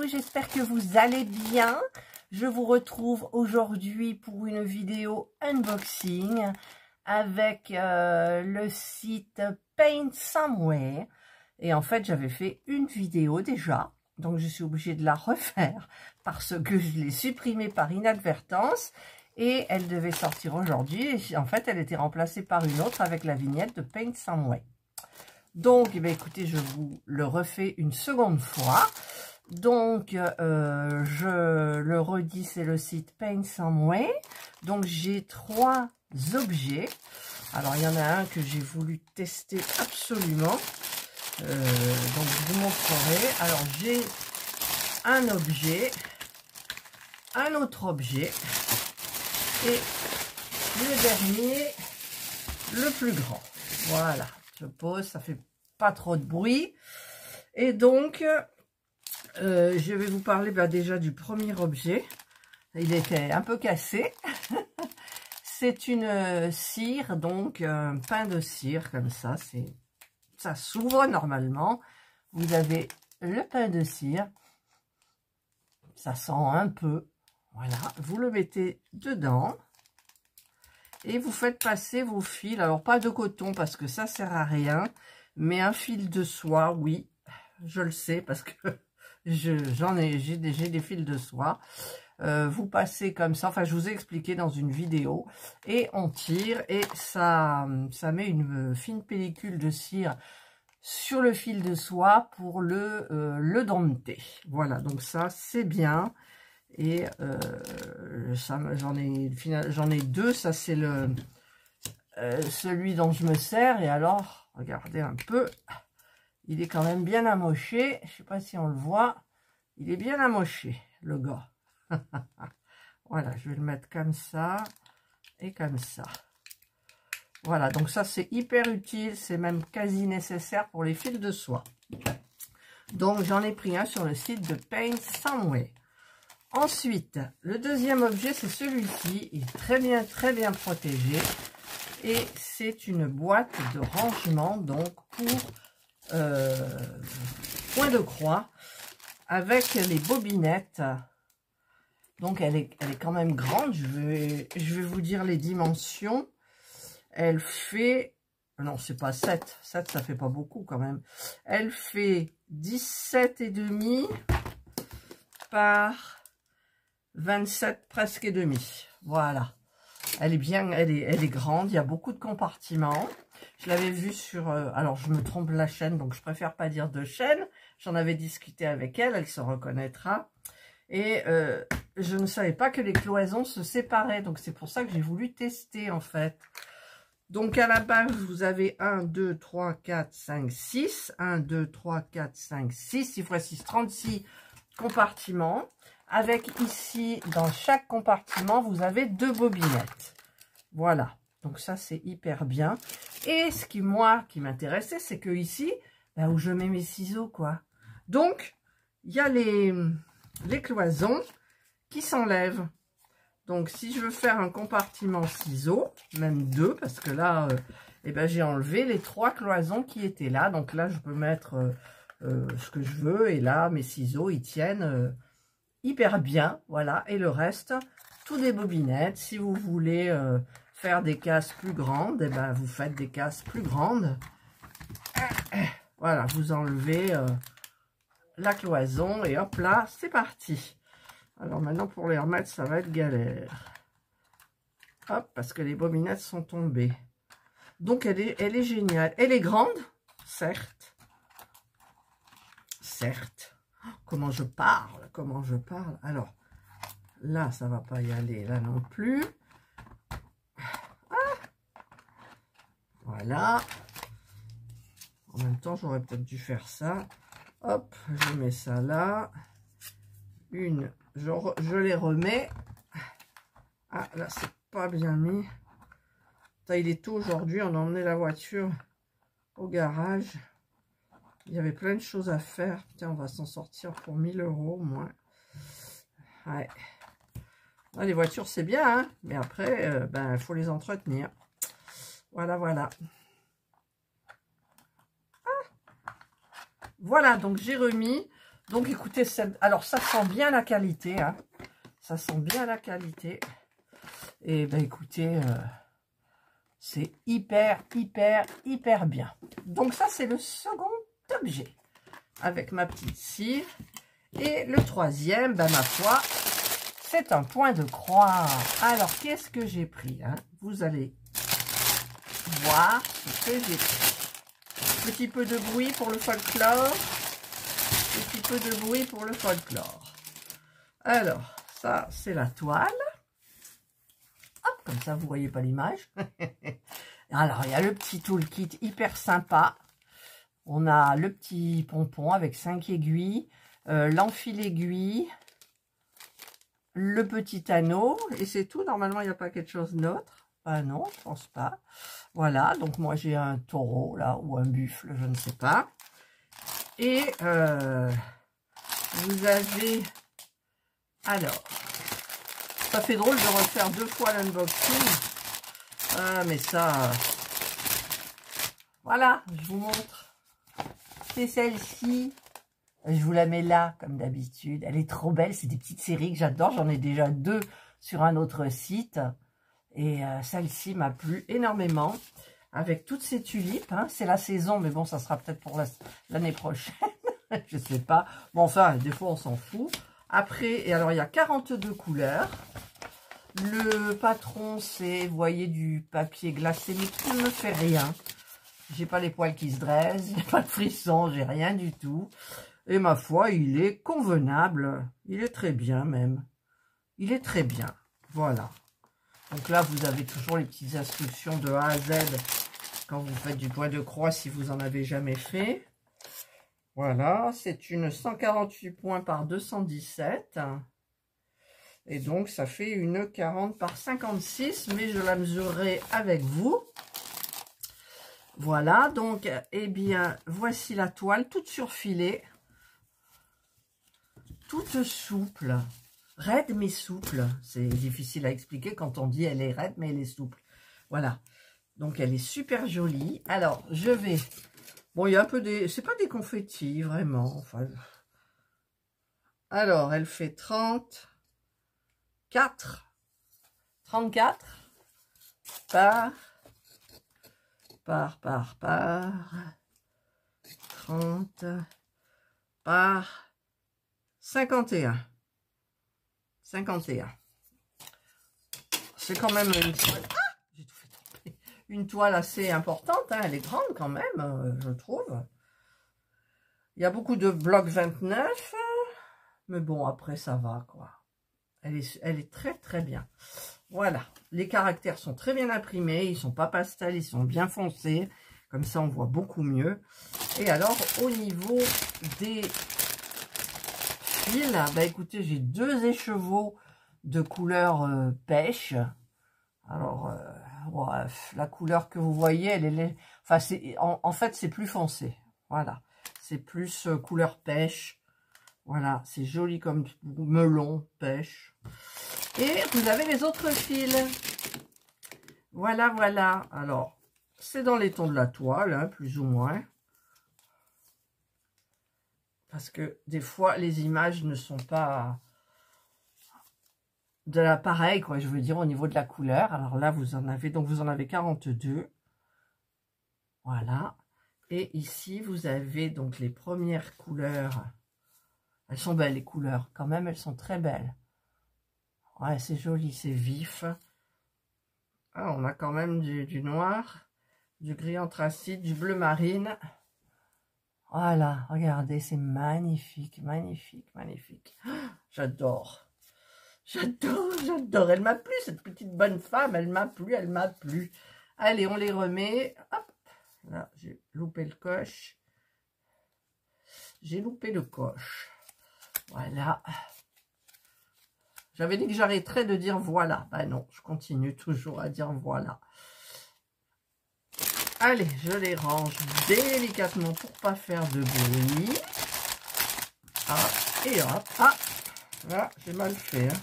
j'espère que vous allez bien. Je vous retrouve aujourd'hui pour une vidéo unboxing avec le site Paint Somewhere. Et en fait, j'avais fait une vidéo déjà, donc je suis obligée de la refaire parce que je l'ai supprimée par inadvertance et elle devait sortir aujourd'hui. En fait, elle était remplacée par une autre avec la vignette de Paint Somewhere. Donc, eh bien, écoutez, je vous le refais une seconde fois. Donc, je le redis, c'est le site Paint Somewhere. Donc, j'ai 3 objets. Alors, il y en a un que j'ai voulu tester absolument. Donc, je vous montrerai. Alors, j'ai un objet, un autre objet et le dernier, le plus grand. Voilà. Je pose, ça fait pas trop de bruit. Et donc, je vais vous parler déjà du premier objet. Il était un peu cassé. C'est une cire, donc un pain de cire comme ça. Ça s'ouvre normalement. Vous avez le pain de cire. Ça sent un peu. Voilà, vous le mettez dedans. Et vous faites passer vos fils. Alors, pas de coton parce que ça sert à rien. Mais un fil de soie, oui. Je le sais parce que j'ai des fils de soie. Vous passez comme ça. Enfin, je vous ai expliqué dans une vidéo. Et on tire et ça met une fine pellicule de cire sur le fil de soie pour le dompter. Voilà, donc ça, c'est bien. Et j'en ai 2, ça c'est celui dont je me sers. Et alors, regardez un peu, il est quand même bien amoché. Je sais pas si on le voit, il est bien amoché, le gars. Voilà, je vais le mettre comme ça et comme ça. Voilà, donc ça c'est hyper utile, c'est même quasi nécessaire pour les fils de soie. Donc j'en ai pris un sur le site de Paint Somewhere. Ensuite, le deuxième objet, c'est celui-ci. Il est très bien protégé. Et c'est une boîte de rangement, donc pour point de croix, avec les bobinettes. Donc, elle est quand même grande. Je vais vous dire les dimensions. Elle fait... Non, c'est pas 7. 7, ça fait pas beaucoup quand même. Elle fait 17,5 par... 27 presque et demi. Voilà. Elle est bien, elle est grande. Il y a beaucoup de compartiments. Je l'avais vue sur... alors, je me trompe la chaîne, donc je préfère pas dire de chaîne. J'en avais discuté avec elle, elle se reconnaîtra. Et je ne savais pas que les cloisons se séparaient. Donc, c'est pour ça que j'ai voulu tester, en fait. Donc, à la base, vous avez 1, 2, 3, 4, 5, 6. 1, 2, 3, 4, 5, 6. 6 x 6, 36 compartiments. Avec ici, dans chaque compartiment, vous avez 2 bobinettes. Voilà. Donc ça, c'est hyper bien. Et ce qui, moi, qui m'intéressait, c'est que ici, là où je mets mes ciseaux, quoi. Donc, il y a les cloisons qui s'enlèvent. Donc, si je veux faire un compartiment ciseaux, même 2, parce que là, eh ben, j'ai enlevé les 3 cloisons qui étaient là. Donc là, je peux mettre ce que je veux. Et là, mes ciseaux, ils tiennent... hyper bien, voilà, et le reste, tout des bobinettes. Si vous voulez faire des cases plus grandes, et ben vous faites des cases plus grandes. Voilà, vous enlevez la cloison et hop là, c'est parti. Alors maintenant pour les remettre, ça va être galère. Hop, parce que les bobinettes sont tombées. Donc elle est géniale. Elle est grande, certes. Certes. Comment je parle, comment je parle. Alors, là, ça va pas y aller, là non plus. Ah, voilà. En même temps, j'aurais peut-être dû faire ça. Hop, je mets ça là. Je les remets. Ah, là, c'est pas bien mis. Il est tôt aujourd'hui, on a emmené la voiture au garage. Il y avait plein de choses à faire. Tiens, on va s'en sortir pour 1000 € au moins. Ouais. Ah, les voitures, c'est bien, hein, mais après, il faut les entretenir. Voilà, voilà. Ah. Voilà, donc j'ai remis. Donc écoutez, alors ça sent bien la qualité, hein. Ça sent bien la qualité. Et ben écoutez, c'est hyper bien. Donc ça c'est le second objet avec ma petite cire. Et le troisième, ben ma foi, c'est un point de croix. Alors qu'est-ce que j'ai pris, hein? Vous allez voir ce que j'ai pris. Petit peu de bruit pour le folklore. Petit peu de bruit pour le folklore. Alors, ça, c'est la toile. Hop, comme ça, vous voyez pas l'image. Alors, il y a le petit toolkit hyper sympa. On a le petit pompon avec 5 aiguilles, l'enfil aiguille, le petit anneau, et c'est tout. Normalement, il n'y a pas quelque chose d'autre. Ah non, je pense pas. Voilà, donc moi, j'ai un taureau, là, ou un buffle, je ne sais pas. Et vous avez... Alors, ça fait drôle de refaire 2 fois l'unboxing. Ah, mais ça... Voilà, je vous montre. C'est celle-ci. Je vous la mets là, comme d'habitude. Elle est trop belle. C'est des petites séries que j'adore. J'en ai déjà 2 sur un autre site. Et celle-ci m'a plu énormément. Avec toutes ces tulipes. Hein. C'est la saison, mais bon, ça sera peut-être pour l'année prochaine. Je sais pas. Bon, enfin, des fois, on s'en fout. Après, et alors, il y a 42 couleurs. Le patron, c'est, vous voyez, du papier glacé, mais qui ne me fait rien. J'ai pas les poils qui se dressent, j'ai pas de frissons, j'ai rien du tout. Et ma foi, il est convenable. Il est très bien même. Il est très bien. Voilà. Donc là, vous avez toujours les petites instructions de A à Z quand vous faites du point de croix si vous en avez jamais fait. Voilà, c'est une 148 points par 217. Et donc, ça fait une 40 par 56, mais je la mesurerai avec vous. Voilà, donc, eh bien, voici la toile, toute surfilée, toute souple, raide mais souple. C'est difficile à expliquer quand on dit elle est raide, mais elle est souple. Voilà, donc elle est super jolie. Alors, je vais... Bon, il y a un peu des... C'est pas des confettis, vraiment. Enfin... Alors, elle fait 34 par 30 par 51. C'est quand même une toile. Ah, j'ai tout fait tomber. Une toile assez importante, hein. Elle est grande quand même, je trouve. Il y a beaucoup de blocs 29, mais bon, après ça va, quoi. Elle est très bien. Voilà, les caractères sont très bien imprimés, ils sont pas pastels, ils sont bien foncés. Comme ça, on voit beaucoup mieux. Et alors, au niveau des fils, bah écoutez, j'ai 2 écheveaux de couleur pêche. Alors, ouais, la couleur que vous voyez, elle est... Enfin, en fait, c'est plus foncé. Voilà, c'est plus couleur pêche. Voilà, c'est joli comme melon, pêche. Et vous avez les autres fils. Voilà, voilà. Alors, c'est dans les tons de la toile, hein, plus ou moins. Parce que des fois, les images ne sont pas de la pareille, quoi. Je veux dire, au niveau de la couleur. Alors là, vous en avez, donc vous en avez 42. Voilà. Et ici, vous avez donc les premières couleurs. Elles sont belles, les couleurs. Quand même, elles sont très belles. Ouais, c'est joli, c'est vif. Ah, on a quand même du noir, du gris anthracite, du bleu marine. Voilà, regardez, c'est magnifique, magnifique, magnifique. J'adore. J'adore. Elle m'a plu, cette petite bonne femme. Elle m'a plu, elle m'a plu. Allez, on les remet. Hop. Là, j'ai loupé le coche. J'ai loupé le coche. Voilà. J'avais dit que j'arrêterais de dire voilà. Ben non, je continue toujours à dire voilà. Allez, je les range délicatement pour pas faire de bruit. Ah, et hop. Ah, là, j'ai mal fait. Hein.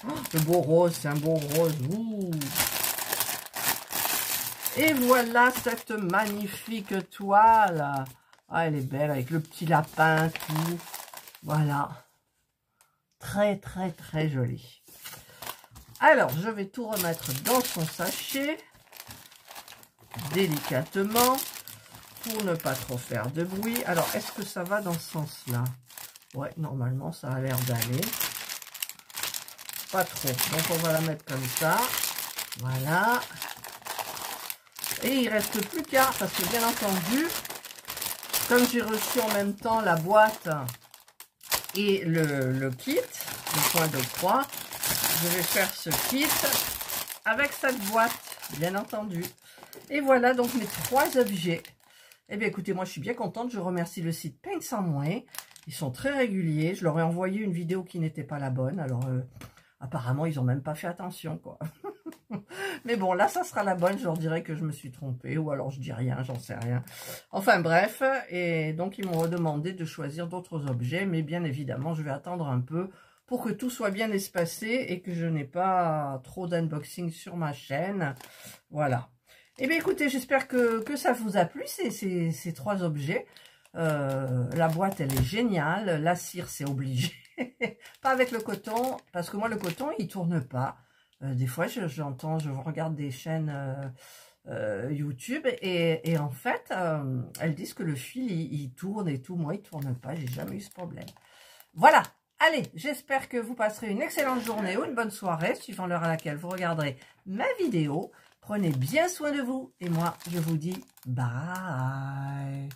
Oh, le beau rose, c'est un beau rose. Ouh. Et voilà cette magnifique toile. Ah, elle est belle avec le petit lapin, tout. Voilà. Très, très, très jolie. Alors, je vais tout remettre dans son sachet. Délicatement. Pour ne pas trop faire de bruit. Alors, est-ce que ça va dans ce sens-là? Ouais, normalement, ça a l'air d'aller. Pas trop. Donc, on va la mettre comme ça. Voilà. Et il reste plus qu'à, parce que bien entendu, comme j'ai reçu en même temps la boîte et le kit, le point de croix, je vais faire ce kit avec cette boîte, bien entendu. Et voilà donc mes 3 objets. Eh bien écoutez, moi je suis bien contente, je remercie le site Paint Somewhere. Ils sont très réguliers, je leur ai envoyé une vidéo qui n'était pas la bonne, alors apparemment ils n'ont même pas fait attention quoi. Mais bon, là, ça sera la bonne. Je leur dirai que je me suis trompée. Ou alors, je dis rien, j'en sais rien. Enfin, bref. Et donc, ils m'ont redemandé de choisir d'autres objets. Mais bien évidemment, je vais attendre un peu pour que tout soit bien espacé et que je n'ai pas trop d'unboxing sur ma chaîne. Voilà. Eh bien, écoutez, j'espère que ça vous a plu, ces 3 objets. La boîte, elle est géniale. La cire, c'est obligé. Pas avec le coton, parce que moi, le coton, il tourne pas. Des fois, je regarde des chaînes YouTube et en fait, elles disent que le fil, il tourne et tout. Moi, il tourne pas. J'ai jamais eu ce problème. Voilà. Allez, j'espère que vous passerez une excellente journée ou une bonne soirée, suivant l'heure à laquelle vous regarderez ma vidéo. Prenez bien soin de vous et moi, je vous dis bye.